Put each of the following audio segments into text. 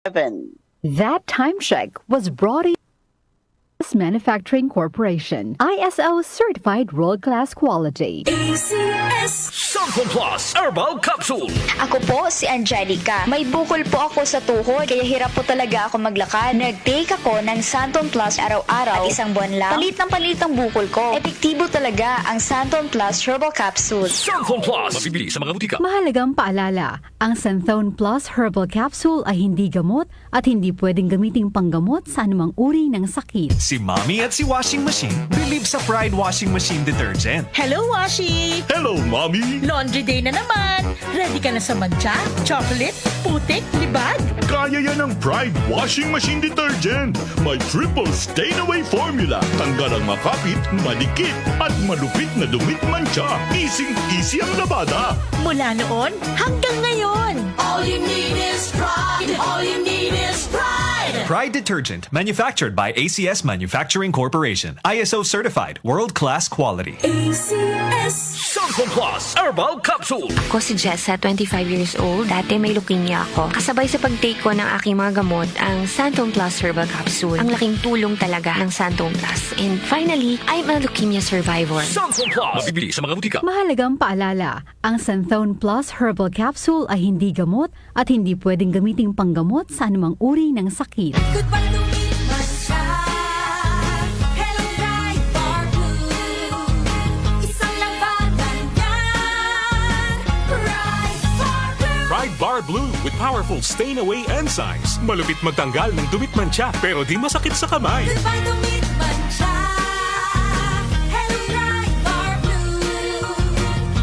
That time check was brought to you by Manufacturing Corporation, ISO certified world-class quality. ACS Santon Plus Herbal Capsule. Ako po si Angelica. May bukol po ako sa tuhod, kaya hirap po talaga ako maglakad. Nag-take ako ng Santon Plus araw-araw at isang buwan lang. Palit ang bukol ko. Epektibo talaga ang Santon Plus Herbal Capsule. Santon Plus. Mabibili sa mga butika. Mahalagang paalala, ang Santhone Plus Herbal Capsule ay hindi gamot at hindi pwedeng gamiting panggamot sa anumang uri ng sakit. Si Mommy at si Washing Machine believe sa Pride Washing Machine Detergent. Hello, Washi! Hello, Mommy! Laundry day na naman! Ready ka na sa mancha, chocolate, putik, libag? Kaya yan ang Pride Washing Machine Detergent. May triple stain-away formula. Tanggal ang makapit, malikit, at malupit na dumit mancha. Easy ang labada. Mula noon hanggang ngayon. All you need is pride. All you need is pride. Pride Detergent, manufactured by ACS Manufacturing Corporation. ISO certified, world-class quality. ACS Santon Plus Herbal Capsule. Ako si Jessa, 25 years old. Dati may leukemia ako. Kasabay sa pag-take ko ng aking mga gamot, ang Santon Plus Herbal Capsule. Ang laking tulong talaga ng Santon Plus. And finally, I'm a leukemia survivor. Santon Plus. Mabibili sa mga butika. Mahalagang paalala, ang Santhone Plus Herbal Capsule ay hindi gamot at hindi pwedeng gamiting panggamot sa anumang uri ng sakit. Goodbye to me, mancha. Hello, bright bar blue. Isang labanan yan. Bright bar blue. Pride Bar Blue with powerful stain-away enzymes. Malupit magtanggal ng dumit mancha pero di masakit sa kamay. Goodbye to me, mancha. Hello, bright bar blue.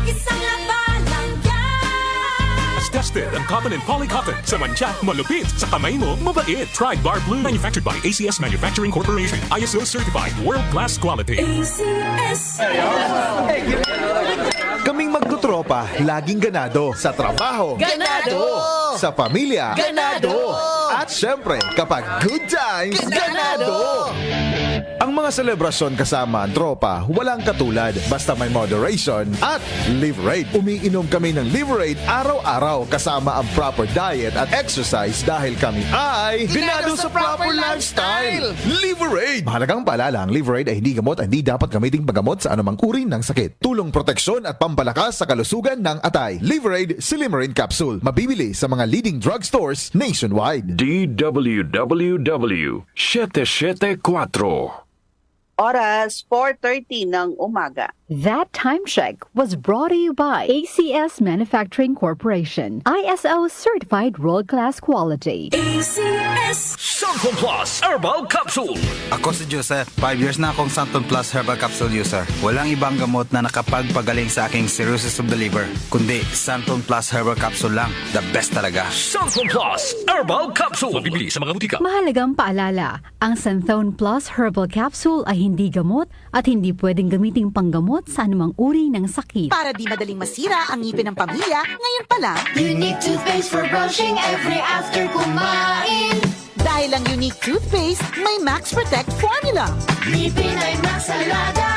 Isang labanan yan. As tested ang cotton and polycotton. Sa mancha, malupit. Sa kamay mo, mabait. Pride Bar Blue. Manufactured by ACS Manufacturing Corporation. ISO certified. World-class quality. ACS Kaming magtutropa, laging ganado. Sa trabaho, Ganado! sa pamilya, Ganado! at syempre, kapag good times, ganado! Ang mga selebrasyon kasama ang tropa, walang katulad. Basta may moderation at Liverade. Umiinom kami ng Liverade araw-araw kasama ang proper diet at exercise dahil kami ay ganado sa proper lifestyle. Liverade! Mahalagang paalala, ang Liverade ay hindi gamot at hindi dapat gamiting paggamot sa anumang uri ng sakit. Tulong proteksyon at pampalakas sa kalusugan ng atay. Liverade Silimarin Capsule. Mabibili sa mga leading drugstores nationwide. DWWW 774. Oras 4:30 ng umaga. That time check was brought to you by ACS Manufacturing Corporation, ISO certified world-class quality. ACS Santon Plus Herbal Capsule. Ako si Joseph. 5 years na akong Santon Plus Herbal Capsule user. Walang ibang gamot na nakapagpagaling sa aking cirrhosis of the liver, kundi Santon Plus Herbal Capsule lang. The best talaga. Santon Plus Herbal Capsule. Mabibili sa mga butika. Mahalagang paalala, ang Santhone Plus Herbal Capsule ay hindi gamot at hindi pwedeng gamiting panggamot sa anumang uri ng sakit. para di madaling masira ang ngipin ng pamilya, ngayon pa lang, Unique toothpaste for brushing every after kumain. dahil ang unique toothpaste may Max Protect formula. Ngipin ay Max Alaga.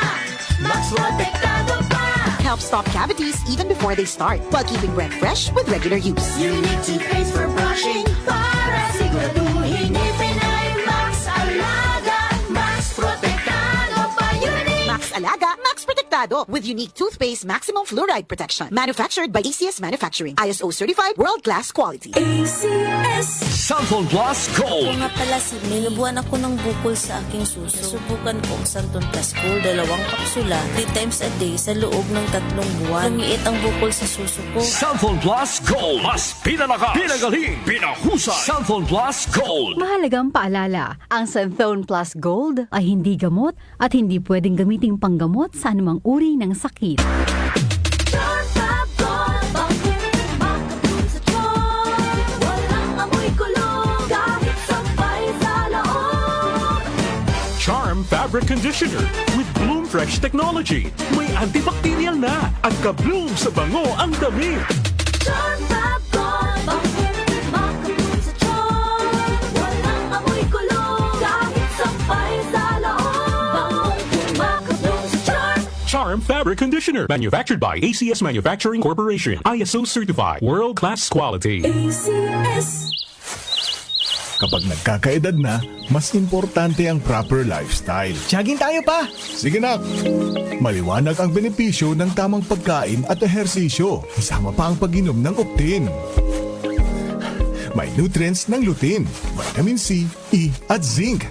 Max Protectado pa. Helps stop cavities even before they start, while keeping breath fresh with regular use. Unique toothpaste for brushing para siguraduhin ngipin ay Max Alaga. Max Protectado pa. Unique. Max Alaga, Max Protectado with unique toothpaste maximum fluoride protection. Manufactured by ACS Manufacturing. ISO certified world-class quality. ACS Santon Plus Gold. Nga pala, may nabuhan ako ng bukol sa aking suso. Subukan ko ang Santon Plus Gold, 2 kapsula, 3 times a day sa loob ng 3 buwan. Lumiit ang bukol sa suso ko. Santon Plus Gold. Mas pinalakas, pinagaling, pinahusay. Santon Plus Gold. Mahalagang paalala, ang Santhone Plus Gold ay hindi gamot at hindi pwedeng gamiting panggamot sa anumang uri ng sakit. Charm Fabric Conditioner with Bloom Fresh Technology. May antibacterial na at ka-bloom sa bango ang damit. Charm Fabric Conditioner. Manufactured by ACS Manufacturing Corporation. ISO certified. World-class quality. ACS Kapag nagkakaedad na, mas importante ang proper lifestyle. Jogging tayo pa! Sige nak! Maliwanag ang benepisyo ng tamang pagkain at ehersisyo. Kasama pa ang pag-inom ng Optin. May nutrients ng lutein, vitamin C, E at zinc.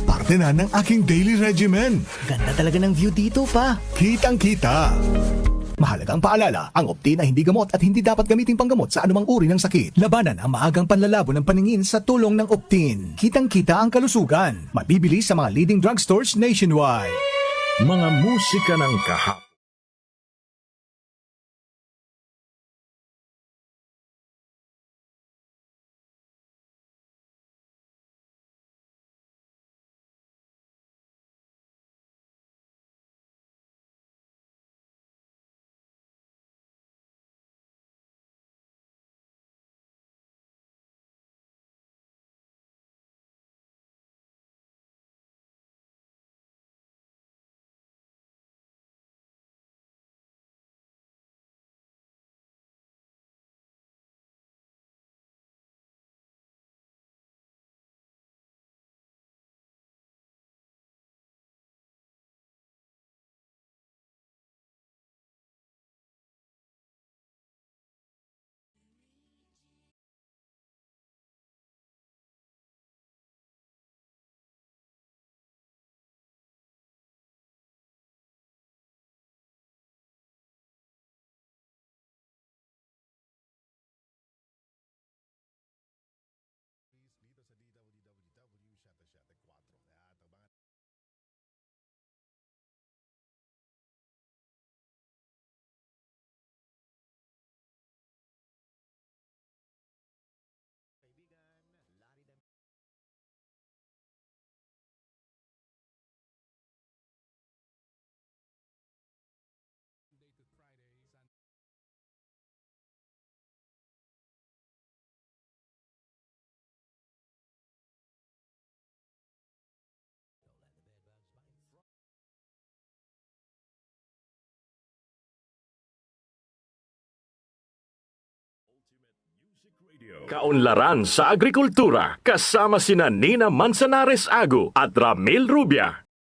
Parte na ng aking daily regimen. Ganda talaga ng view dito pa. Kitang-kita. Mahalagang paalala, ang Optin ay hindi gamot at hindi dapat gamitin panggamot sa anumang uri ng sakit. Labanan ang maagang panlalabo ng paningin sa tulong ng Optin. Kitang-kita ang kalusugan. Mabibili sa mga leading drugstores nationwide. Mga musika ng kahapon. Kaunlaran sa agrikultura kasama sina Nina Manzanares Agu at Ramil Rubia.